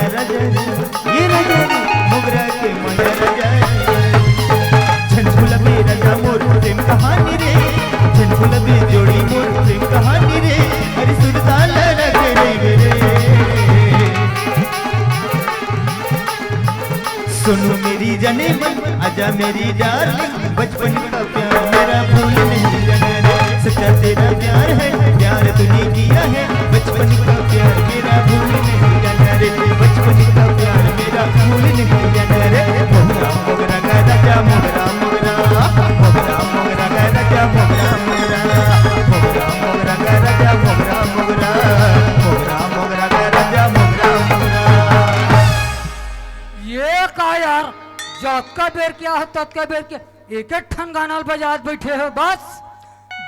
माया राजा ये राजा मोगरा के माया राजा झनझुला में राजा मोर प्रेम कहानी रे झनझुला में जोड़ी मोर प्रेम कहानी रे हरि सुरताल रखे रे सुनो मेरी जाने मन आजा मेरी डार्लिंग बचपन का प्यार मेरा भूल नहीं जाना रे सच्चा तेरा प्यार है प्यार तूने किया है बचपन का प्यार मेरा भूल नहीं जाना रे बचपन का प्यार मेरा भूल नहीं जाना रे मोगरा मोगरा का राजा मोगरा मोगरा मोगरा मोगरा का राजा मोगरा मोगरा मोगरा मोगरा का राजा मोगरा मोगरा मोगरा मोगरा का राजा मोगरा मोगरा। ये का यार जब का बेर क्या हो तब का बेर क्या एक ठन गाना बजात बैठे हो बस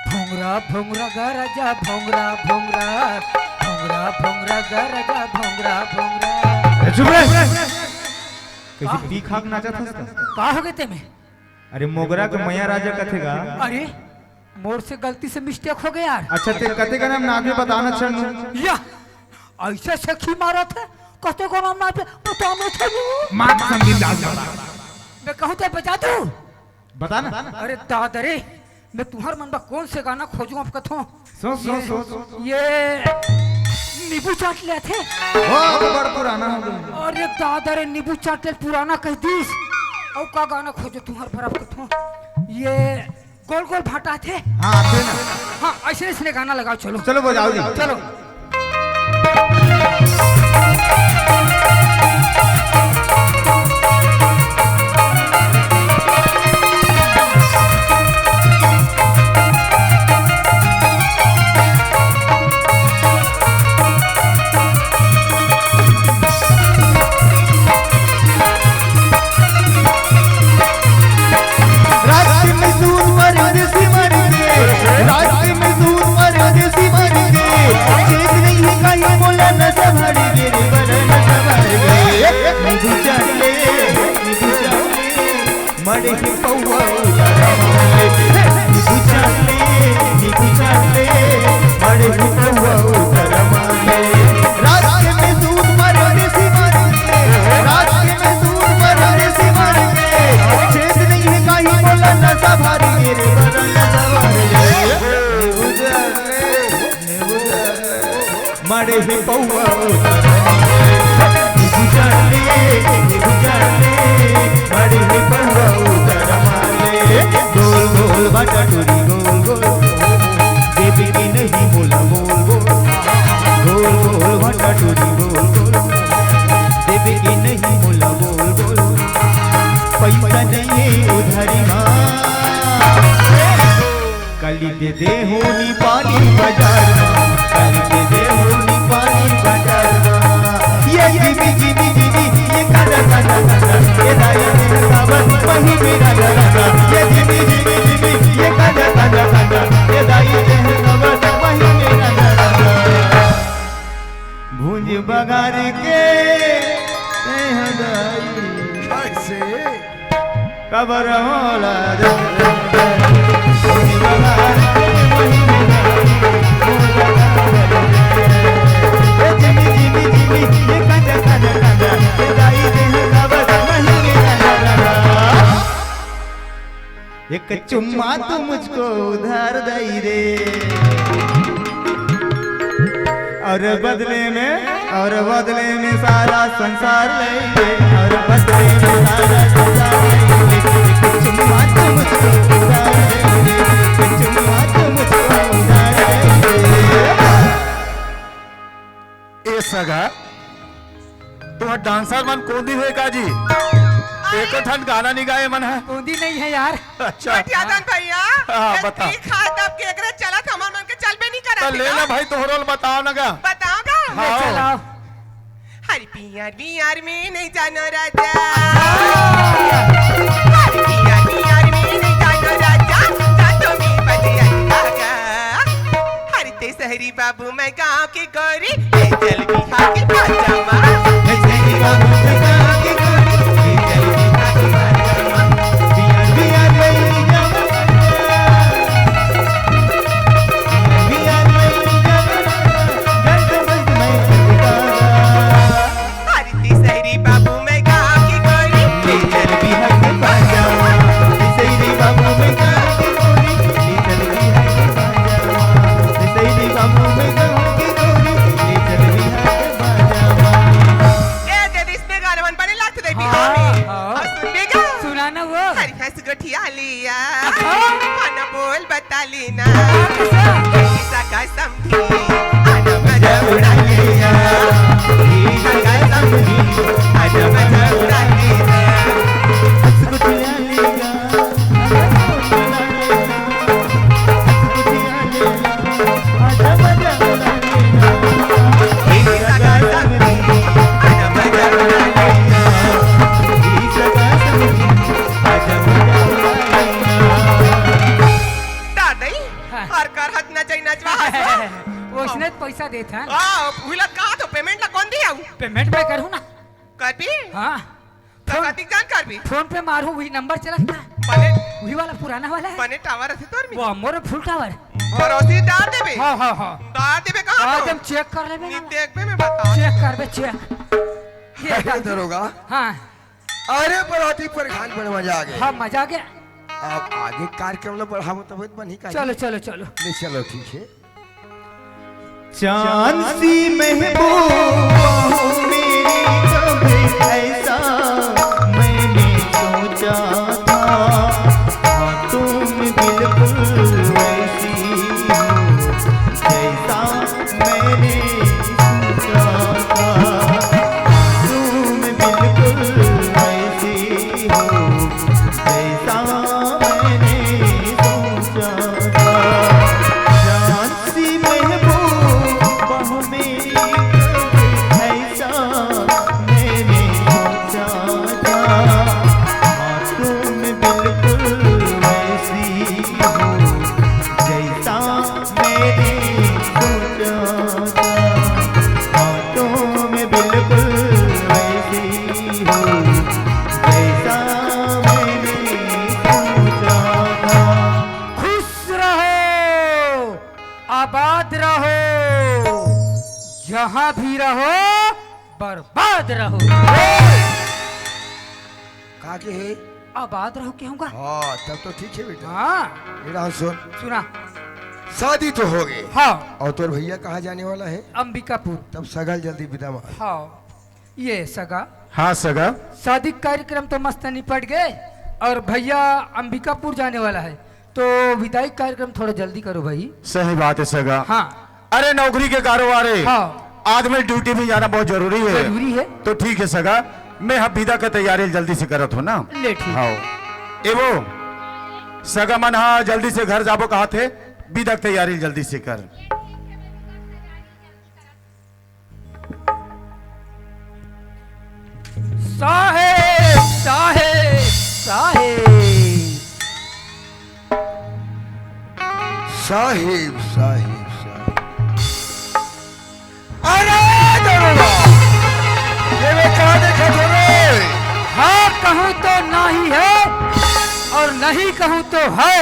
भोंगरा भोंगरा गा राजा भोंगरा भोंगरा भोंगरा भोंगरा गा राजा भोंगरा भोंगरा। चुप रह कैसे पी खाक नाचा था का हो गए ते में? अरे मोगरा के मैया राजा कथेगा। अरे मोर से गलती से मिस्टेक हो गया यार। अच्छा ते कथे का नाम नागे बताना चल या ऐसे सखी मारा थे कते को नाम ना पे पता नहीं था मां संगीत दास मैं कहूं ते बजा दू बताना। अरे दादा रे मैं तुम्हार मन में कौन से गाना खोजूं अब कथों सोच ये नींबू चाट ले थे वो बड़ पुराना हो गया। अरे दादा रे नींबू चाट ले पुराना कह दीस और का गाना खोजो तुम्हार पर अब कथों ये गोल गोल भाटा थे। हां थे ना हां ऐसे इसने गाना लगाओ चलो चलो बजाओ जी चलो। मड़े ही पौवा उतरमाले नीबू चाले मड़े ही पौवा उतरमाले रात में दूध मरने सी मारेंगे रात में दूध मरने सी मारेंगे छेद नहीं है कहीं बोला नशा भरेंगे रे बरन नीबू चाले मड़े ही पौवा उतरमाले नीबू चाले मड़े ही पौवा उतरमाले गोल गोल बाटा टूरी गोल गोल देवी की नहीं बोला बोल बोल गोल गोल बाटा टूरी गोल गोल देवी की नहीं बोला बोल बोल पैसा नहीं उधारी माँ कली दे होनी पानी बाजार कली दे होनी पानी बाजार ये जिमी जिमी जिमी ये कादा कादा कादा ये दाई सावन वही मेरा राजा ये जिमी जिमी जिमी ये कादा कादा कादा ये दाई सावन वही मेरा राजा भूंज बगार के हदाई कैसे कबर होला भूंज बगार के वही मेरा जिमी जिमी जिमी ये कादा कादा कादा ये दाई एक चुम्मा तू मुझको उधार दई रे और बदले में सारा संसार ले ले और बदले में सारा संसार ले ले एक चुम्मा तू मुझको उधार दई रे एक चुम्मा तू मुझको उधार दई रे। ए सगा तुम्हारा डांसर मन कोंदी हुए काजी एक ठन गाना नहीं गाए मन है बूंदी नहीं है यार। अच्छा यादन भैया हाँ बता खातब के एकरे चला था मन के चलबे नहीं करा तो ले ना भाई तोहरोल बताओ ना गा बताओगा ले चलाओ हरि पियर में नहीं जानो राजा हरि पियर में नहीं जानो राजा जातो में बजे आगा हरि ते सहरी बाबू मैं गांव की गोरी ले चल बिहार की पाजामा मैं सहरी बाबू मैं गांव की गोरी ले चल बिहार की पाजामा बिहार मेरी जवानी बिहार मेरी जवानी गंद मैं गठिया लिया हाँ। मन बोल बता लेना कैसा? सगा समझी आना मजा उड़ा लिया सगा समझी आना मजा उड़ा लेना हंस को चुरा उसने तो पैसा देता है पेमेंट ला कौन दिया पेमेंट पे करूँ ना कर भी हाँ कतिक जान कर भी फोन पे मारू वही नंबर चला था पने वही वाला पुराना वाला है पने टावर है तोर में वो मोर फुल टावर और ओसी डाल देबे हाँ हाँ हाँ डाल देबे कहां आज हम चेक कर लेबे नी ना देख में बता चेक कर बे चेक ये क्या दरोगा? हाँ अरे बराती पर खान पर मजा आ गया। हाँ मजा आ गया अब आगे कार्यक्रम में बढ़ावो तो बहुत बनी का। चलो चलो चलो नहीं चलो ठीक है। चांद सी महबूब मेरी कभी ऐसा मैंने सोचा था हाँ तुम बिल्कुल वैसी हो जैसा मैंने सोचा था तुम बिल्कुल वैसी हो जैसा मैंने सोचा था चांद सी महबूब बाहों मेरी ऐसा मैंने सोचा था हाँ तुम बिल्कुल वैसी हो जैसा मैंने सोचा था हाँ तुम बिल्कुल वैसी हो जैसा मैंने सोचा था खुश रहो आबाद रहो जहाँ भी रहो बर्बाद रहो कहा के है? आबाद रहो क्या होगा हाँ तब तो ठीक है बेटा। हाँ मेरा सुन, सुना शादी तो हो गई हाँ और तोर भैया कहाँ जाने वाला है? अंबिकापुर तब सगल जल्दी विदा मार। हाँ ये सगा हाँ सगा शादी कार्यक्रम तो मस्त निपट गए और भैया अंबिकापुर जाने वाला है तो विदाई कार्यक्रम थोड़ा जल्दी करो भाई सही बात है सगा। हाँ अरे नौकरी के कारोबार है हाँ आदमी ड्यूटी में जाना बहुत जरूरी है। जरूरी है तो ठीक है सगा मैं हम विदा का तैयारी जल्दी से करत हो ना। ले ठीक हाँ एवो सगा मन हाँ जल्दी से घर जाबो कहा थे विदा की तैयारी जल्दी से कर। साहेब साहेब साहेब साहिब साहिब साहिब। अरे दरोगा, ये मैं कहाँ देखा तुम्हें? हाँ कहूँ तो नहीं है और नहीं कहूँ तो है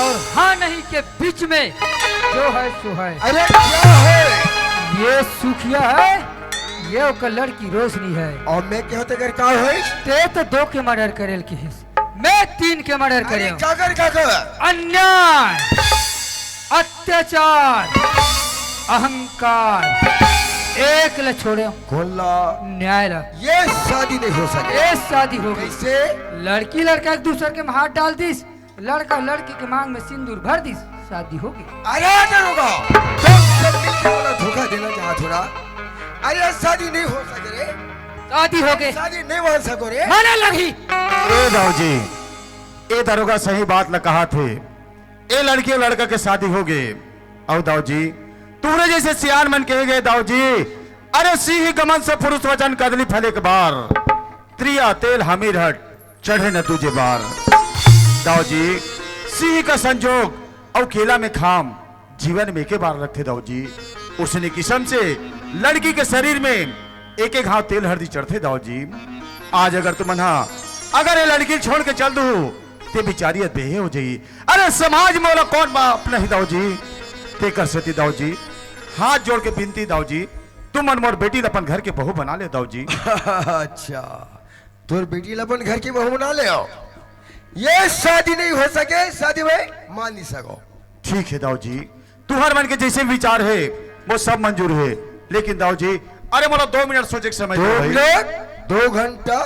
और हाँ नहीं के बीच में जो है सो है अरे क्या है? ये सुखिया है ये ओकर लड़की रोशनी है और मैं क्या होते कर का है? ते तो 2 के मर्डर करेल की हिस मैं 3 के मर्डर करे अरे क्या कर अन्याय अत्याचार अहंकार एक ल छोड़े खोला न्याय ला ये शादी नहीं हो सके। ये शादी हो गई कैसे? लड़की लड़का एक दूसरे के में हाथ डाल दिस लड़का लड़की के मांग में सिंदूर भर दिस शादी हो गई अरे दरोगा, तुम सब मिलके बोला धोखा देना चाहा थोड़ा। अरे शादी नहीं हो सके रे, शादी हो गई शादी नहीं मान सको रे। माने लगी ए दाऊजी ए दरोगा सही बात न कहा थे ए लड़की और लड़का के शादी हो गए और दाऊजी तूने जैसे सियान मन कहे गए दाऊजी अरे सिंह गमन से पुरुष वचन कदली फले के बार त्रिया तेल हमीर हट चढ़े न तुझे बार। दाऊजी सिंह का संजोग और केला में खाम जीवन में के बार रखे दाऊजी उसने किस्म से लड़की के शरीर में एक एक हाथ तेल हल्दी चढ़ते दाऊजी। आज अगर तुम अगर ये लड़की छोड़ के चल दू ते बिचारी बेहे हो जाई। अरे समाज मोला कौन बाप नहीं दाऊजी ते कर सती दाऊजी हाथ जोड़ के बिनती दाऊजी तुम मन मोर बेटी अपन घर के बहू बना ले दाऊजी। अच्छा तोर बेटी अपन घर की बहू बना ले आओ। ये शादी नहीं हो सके, शादी में मान नहीं सको। ठीक है दाऊजी तुम्हारे मन के जैसे विचार है वो सब मंजूर है लेकिन दाऊजी अरे मोला 2 मिनट सोचे के समय दो भाई। 2 घंटा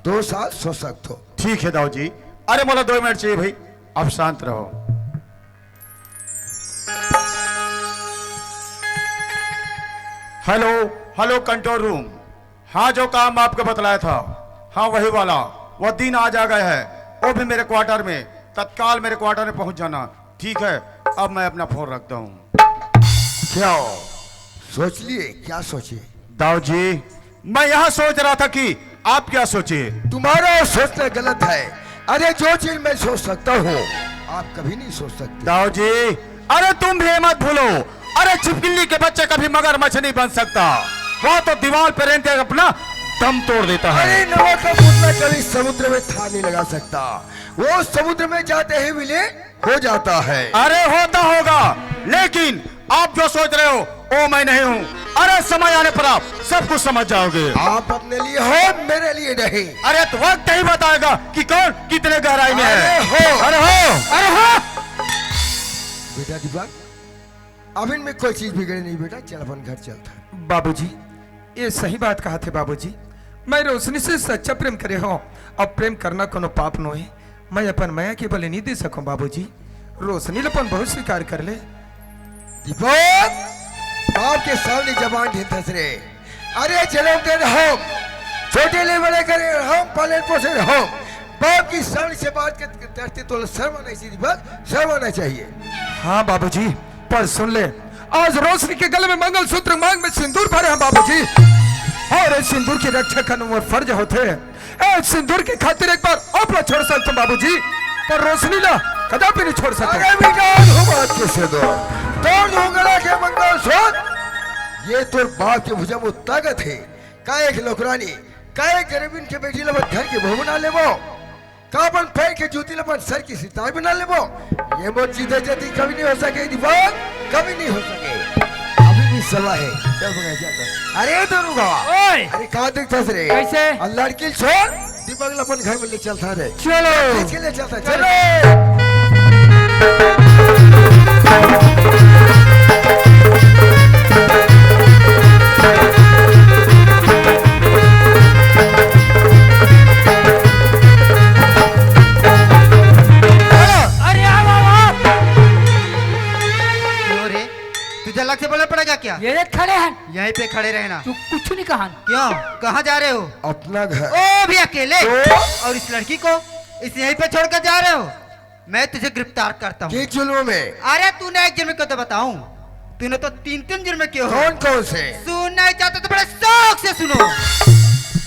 2 साल सो सकते हो। ठीक है दाऊजी अरे मोला 2 मिनट चाहिए भाई, अब शांत रहो। Hello hello control room. हाँ, जो काम आपको बतलाया था, हाँ वही वाला, वो दिन आज आ गया है, वो भी मेरे क्वार्टर में, तत्काल मेरे क्वार्टर में पहुंच जाना। ठीक है, अब मैं अपना फोन रखता हूँ। क्या सोच लिए? क्या सोचे? दाऊ जी, मैं यहाँ सोच रहा था कि आप क्या सोचे। तुम्हारा सोचना गलत है। अरे जो चीज मैं सोच सकता हूँ आप कभी नहीं सोच सकते। दाऊ जी, अरे तुम भी मत भूलो, अरे छिपकली के बच्चे कभी मगरमच्छ नहीं बन सकता, वो तो दीवार पर रेंग के अपना दम तोड़ देता है। अरे नमक का पुतला कभी समुद्र में था नहीं लगा सकता, वो समुद्र में जाते ही विलीन हो जाता है। अरे होता होगा, लेकिन आप जो सोच रहे हो वो मैं नहीं हूँ। अरे समय आने पर आप सब कुछ समझ जाओगे। आप अपने लिए हो, मेरे लिए नहीं। अरे तो वक्त ही बताएगा कि कौन कितने गहराई में है। अरे हो। अरे हो, अरे हो। बेटा दीपक, अब इनमें कोई चीज बिगड़े नहीं बेटा, चल अपन घर चलता है। बाबूजी, ये सही बात कहा थे बाबूजी। मैं रोशनी से सच्चा प्रेम करे हो, अब प्रेम करना कोनो पाप नो है। मैं अपन माया के बले नहीं दे सकूं बाबूजी। रोशनी अपन बहुत स्वीकार कर ले। दीपक, बाप के सामने जबान ढीलते रे। अरे जन्म दे हम, छोटे ले बड़े करे हम, पाले पोसे हम। बाप की सामने से बात करते तो शर्म आना चाहिए दीपक, शर्म आना चाहिए। हाँ बाबूजी, पर सुन ले, आज रोशनी के गले में मंगलसूत्र, मांग में सिंदूर भरे हैं बाबूजी, और इस सिंदूर की रक्षा करना वो फर्ज होते हैं। सिंदूर की खातिर एक बार अपना छोड़ सकते बाबूजी, पर रोशनी ला कदापि नहीं छोड़ सकते। अरे बेटा बात कैसे दो तोड़ दूंगा के मंगलसूत्र। ये तो बाप के भुजा में ताकत है। का एक नौकरानी, का एक गरीबिन के बेटी लबन घर के बहू बना लेबो, काबन पैर के जूती लबन सर की सितार बना लेबो। ये मोट जीते जाती कभी नहीं हो सके दीपक, कभी नहीं हो सके। अभी भी सलाह है, चल बगा जाता। अरे दरुगा, ओए अरे कहाँ देखता रे? कैसे? अल्लाह की छोड़, दीपक अपन घर में ले चलता रे। चलो खींच के ले चलता, चलो। अरे आओ आओ आओ। क्यों रे, तुझे अलग से बोलना पड़ेगा क्या? ये देख खड़े हैं, यहीं पे खड़े रहना। तू कुछ नहीं कहा। क्यों, कहाँ जा रहे हो? अपना घर। ओ भी अकेले, और इस लड़की को इस यहीं पे छोड़कर जा रहे हो? मैं तुझे गिरफ्तार करता हूँ। किस जुल्म में? अरे तूने एक जुर्म क्यों तो बताऊं, तूने तो 3 जुर्म क्यों? कौन कौन से? सुनना चाहते तो बड़े शौक से सुनो।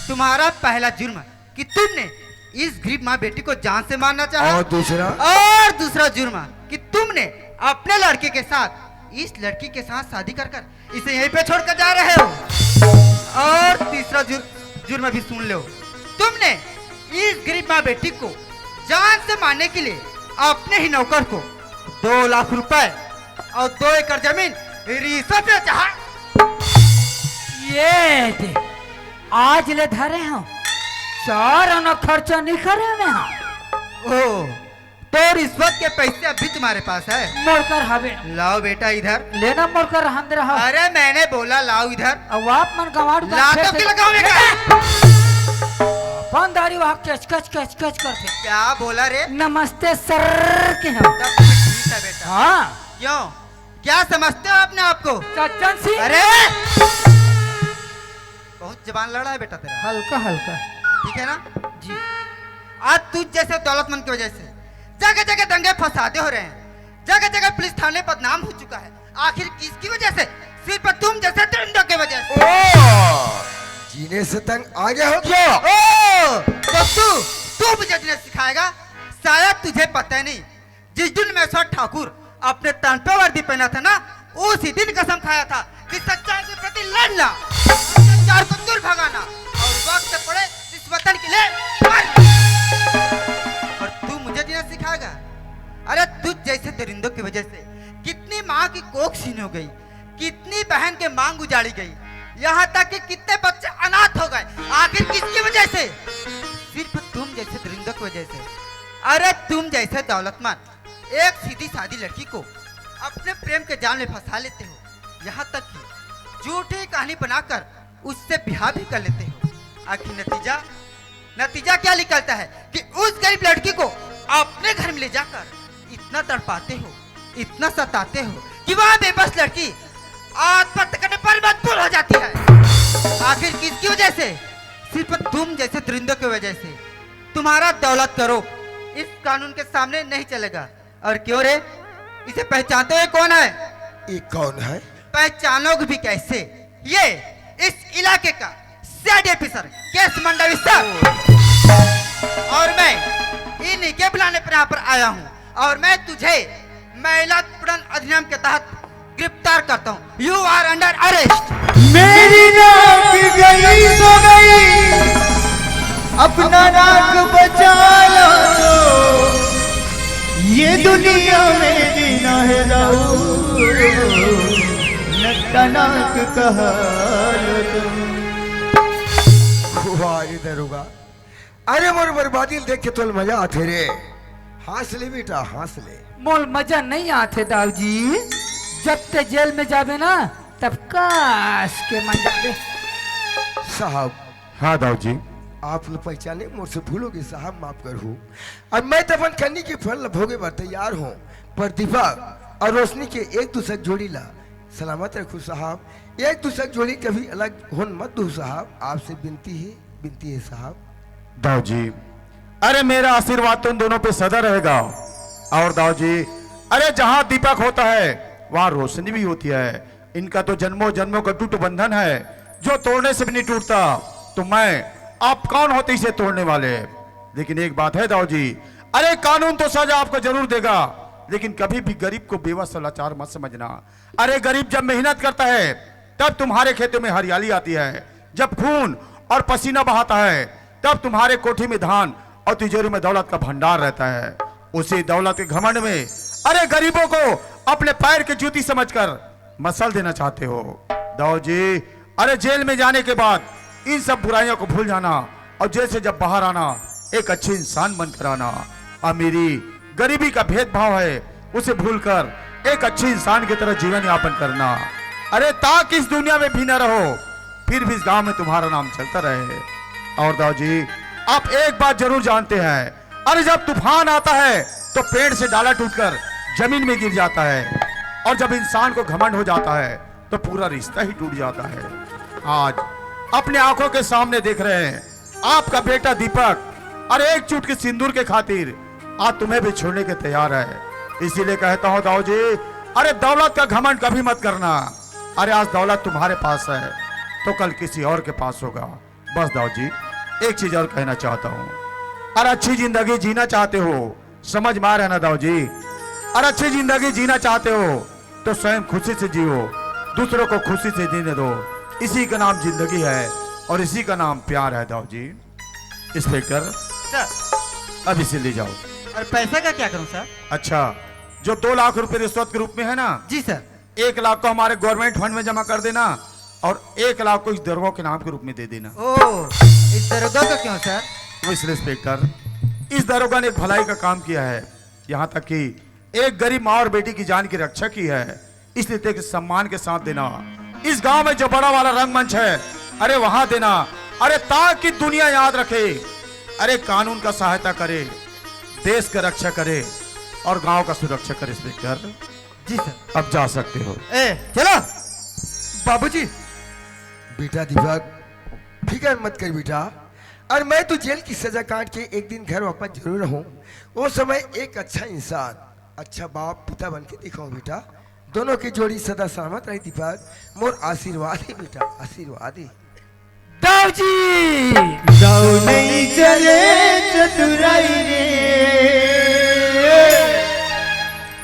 तुम्हारा पहला जुर्म कि तुमने इस गरीब माँ बेटी को जान से मारना चाहा, और दूसरा? और दूसरा जुर्म कि तुमने अपने लड़के के साथ इस लड़की के साथ शादी कर कर इसे यहीं पे छोड़कर जा रहे हो। और तीसरा जुर्म भी सुन लो, तुमने इस गरीब माँ बेटी को जान से मारने के लिए अपने ही नौकर को 2 लाख रुपए और 2 एकड़ जमीन रिश्वत में चाहा। ये दे, आज ले धरे हो, 4 आना खर्चा नहीं करे मैं। ओ, तो रिश्वत के पैसे अभी तुम्हारे पास है? मोड़कर हवे लाओ बेटा इधर। लेना मोड़कर हम रहा। अरे मैंने बोला लाओ इधर। अब आप मन गवाड़ लातों की लगाओ बेटा। पानदारी वहाँ कच कच कच कच करते। क्या बोला रे? नमस्ते सर के हम। तब ठीक है बेटा। हाँ क्यों, क्या समझते हो अपने आप को? सच्चन सी। अरे बहुत जबान लड़ा है बेटा तेरा। हल्का हल्का। ठीक है ना जी। आज तुझ जैसे दौलतमंद की वजह से जगह जगह दंगे फसादे हो रहे हैं, जगह जगह पुलिस थाने बदनाम हो चुका है। आखिर किसकी वजह से? सिर्फ तुम जैसे दरिंदों की वजह से। ओ, जीने से तंग आ गया हो क्या? ओ, तो तू मुझे जीने सिखाएगा? शायद तुझे पता नहीं, जिस दिन मैसर ठाकुर अपने तन पे वर्दी पहना था ना, उसी दिन कसम खाया था कि सच्चाई के प्रति लड़ना, सच्चाई को दूर भगाना और वक्त पड़े इस वतन के लिए मरना। और तू मुझे जीना सिखाएगा? अरे तुझ जैसे दरिंदों की वजह से कितनी माँ की कोख छीन हो गई, कितनी बहन के मांग उजाड़ी गई, यहाँ तक कि कितने बच्चे अनाथ हो गए। आखिर किसकी वजह से? सिर्फ तुम जैसे दरिंदों की वजह से। अरे तुम जैसे दौलतमंद एक सीधी सादी लड़की को अपने प्रेम के जाल में फंसा लेते हो, यहाँ तक कि झूठी कहानी बनाकर उससे ब्याह भी कर लेते हो। आखिर नतीजा क्या निकलता है कि उस गरीब लड़की को अपने घर में ले जाकर इतना तड़पाते हो, इतना सताते हो कि वह बेबस लड़की आत्महत्या करने पर मजबूर हो जाती है। आखिर किसकी वजह से? सिर्फ तुम जैसे दरिंदों की वजह से। तुम्हारा दौलत करो इस कानून के सामने नहीं चलेगा। और क्यों रे, इसे पहचानते हुए कौन है? ये कौन है? पहचानोगे भी कैसे? ये इस इलाके का सीआईडी ऑफिसर केस मंडविस्तर, और मैं इन्हीं के बुलाने पर यहाँ पर आया हूँ। और मैं तुझे महिला उत्पीड़न अधिनियम के तहत गिरफ्तार करता हूँ। You are under arrest. मेरी नाक गई तो गई, अपना नाक बचा लो, ये दुनिया में जीना है दाऊ, नक्का नाक कहा लो तुम। वाह दरोगा, अरे मोर बर्बादी देख के तो मजा आते रे। हंस ले बेटा हंस ले। मोल मजा नहीं आते दाऊ जी, जब ते जेल में जावे ना तब काश के मन जावे। साहब हाँ दाऊ जी। आप लोग पहचाने मुझसे भूलोगे साहब, माफ करो। अब मैं तपन करने के फल भोगे पर तैयार हूँ, पर दीपक और रोशनी के एक दूसरे जोड़ी ला सलामत रखो साहब। एक दूसरे जोड़ी कभी अलग होन मत दो साहब, आपसे बिनती है साहब। दाऊ जी, अरे मेरा आशीर्वाद तो उन दोनों पे सदा रहेगा। और दाऊ जी, अरे जहां दीपक होता है वहां रोशनी भी होती है। इनका तो जन्मों जन्मों का टूट बंधन है जो तोड़ने से भी नहीं टूटता। तो मैं, आप कौन होते इसे तोड़ने वाले? लेकिन एक बात है दाऊ जी, अरे कानून तो सजा आपको जरूर देगा, लेकिन कभी भी गरीब को बेवस लाचार मत समझना। अरे गरीब जब मेहनत करता है तब तुम्हारे खेतों में हरियाली आती है, जब खून और पसीना बहाता है तब तुम्हारे कोठी में धान और तिजोरी में दौलत का भंडार रहता है। उसी दौलत के घमंड में अरे गरीबों को अपने पैर की जूती समझकर मसल देना चाहते हो। दाऊ जी, अरे जेल में जाने के बाद इन सब बुराइयों को भूल जाना और जेल से जब बाहर आना एक अच्छे इंसान बनकर आना। अमीरी गरीबी का भेदभाव है उसे भूलकर एक अच्छे इंसान की तरह जीवन यापन करना। अरे ताकि इस दुनिया में भी न रहो फिर भी इस गांव में तुम्हारा नाम चलता रहे। और दाऊ जी, आप एक बात जरूर जानते हैं, अरे जब तूफान आता है तो पेड़ से डाला टूटकर जमीन में गिर जाता है, और जब इंसान को घमंड हो जाता है तो पूरा रिश्ता ही टूट जाता है। आज अपने आंखों के सामने देख रहे हैं आपका बेटा दीपक, अरे एक चुटकी सिंदूर के खातिर आज तुम्हें भी छोड़ने के तैयार है। इसीलिए कहता हूं दाऊ जी, अरे दौलत का घमंड कभी मत करना। अरे आज दौलत तुम्हारे पास है तो कल किसी और के पास होगा। बस दाऊ जी, एक चीज और कहना चाहता हूँ, अरे अच्छी जिंदगी जीना चाहते हो, समझ में आ रहा है ना दाऊ जी? अरे अच्छी जिंदगी जीना चाहते हो तो स्वयं खुशी से जियो, दूसरों को खुशी से जीने दो। इसी का नाम जिंदगी है और इसी का नाम प्यार है। दाऊ जी, इंस्पेक्टर सर, अब इसे ले जाओ। और पैसा का क्या करूं सर? अच्छा, जो 2 लाख रुपए रिश्वत के रूप में है ना, जी सर। 1 लाख को हमारे गवर्नमेंट फंड में जमा कर देना और 1 लाख को इस दरोगा के नाम के रूप में दे देना। ओ, इस दरोगा का क्यों सर? वो इसलिए इंस्पेक्टर, इस दरोगा ने एक भलाई का काम किया है, यहाँ तक कि एक गरीब माँ और बेटी की जान की रक्षा की है। इसलिए तेरे सम्मान के साथ देना। इस गांव में जो बड़ा वाला रंगमंच है, अरे वहां देना, अरे ताकि दुनिया याद रखे, अरे कानून का सहायता करे, देश का रक्षा करे और गांव का सुरक्षा करे। इंस्पेक्टर जी सर। अब जा सकते हो। चलो। बाबूजी, बेटा दीपक फिक्र मत कर बेटा, और मैं तो जेल की सजा काट के एक दिन घर वापस जरूर रहूं। वो समय एक अच्छा इंसान, अच्छा बाप पिता बन के दिखाऊं बेटा। दोनों की जोड़ी सदा सलामत रही दीपक, मोर आशीर्वाद है बेटा, आशीर्वाद है। दाऊ जी, दाऊ नहीं चले चतुराई रे।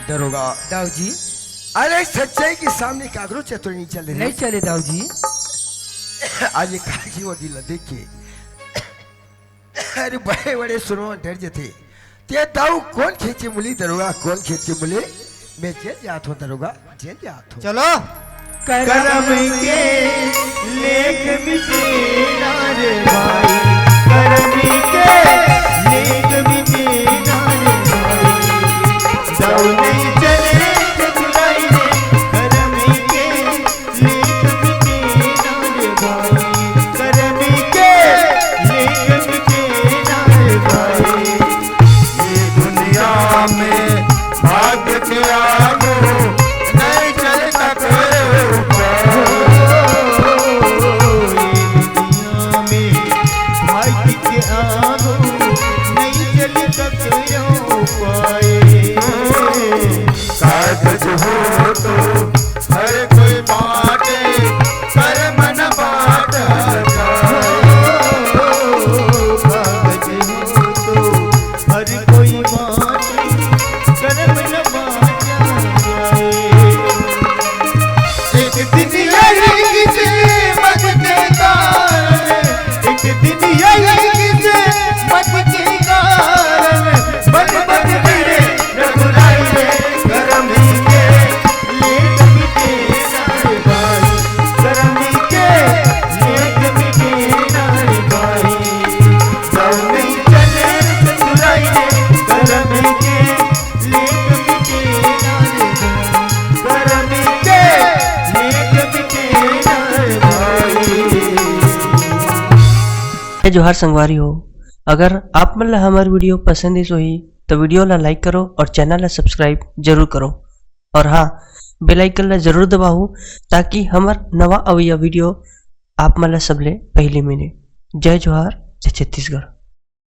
दरोगा, दाऊ जी अरे सच्चाई के सामने कागरो चतुर नहीं चल रही। नहीं चले दाऊ जी। आज ये काकी वो दिल देखिए, अरे बड़े बड़े सुनो डर जते ते दाऊ कौन खींचे मुली दरोगा, कौन खींचे मुली? मैं जेल जात हूँ दरोगा, जेल जात हूँ। चलो। करम के लेख मिटेना रे भाई, करम के लेख मिटेना रे भाई। दाऊ नहीं चले चतुराई रे, करम के लेख मिटेना रे भाई, करम के लेख मिटेना रे भाई। ये दुनिया आज के आगो नहीं चल ककरो पाए। कागज हो तो हर कोई बाटे कर्म न बाटा कागज हो तो हर कोई बात कर्म न बाटा जाए। एक दिन यही किस्मत के कारण, एक दिन यही किस्मत के कारण बन बन फिरे रघुराई रे करम के लेख मिटे नार भाई, करम के लेख मिटे नार भाई। जाओ नहीं चले रघुराई रे करम के लेख मिटे नार भाई, करम के लेख मिटे नार भाई। जोहार संगवारी हो, अगर आप मन ला हमार वीडियो पसंद इस होही तो वीडियो ला लाइक करो और चैनल ला सब्सक्राइब जरूर करो। और हाँ, बेल आइकन ला जरूर दबाओ ताकि हमार नवा अवैया वीडियो आप मन ला सबले पहले मिले। जय जोहार, जय छत्तीसगढ़।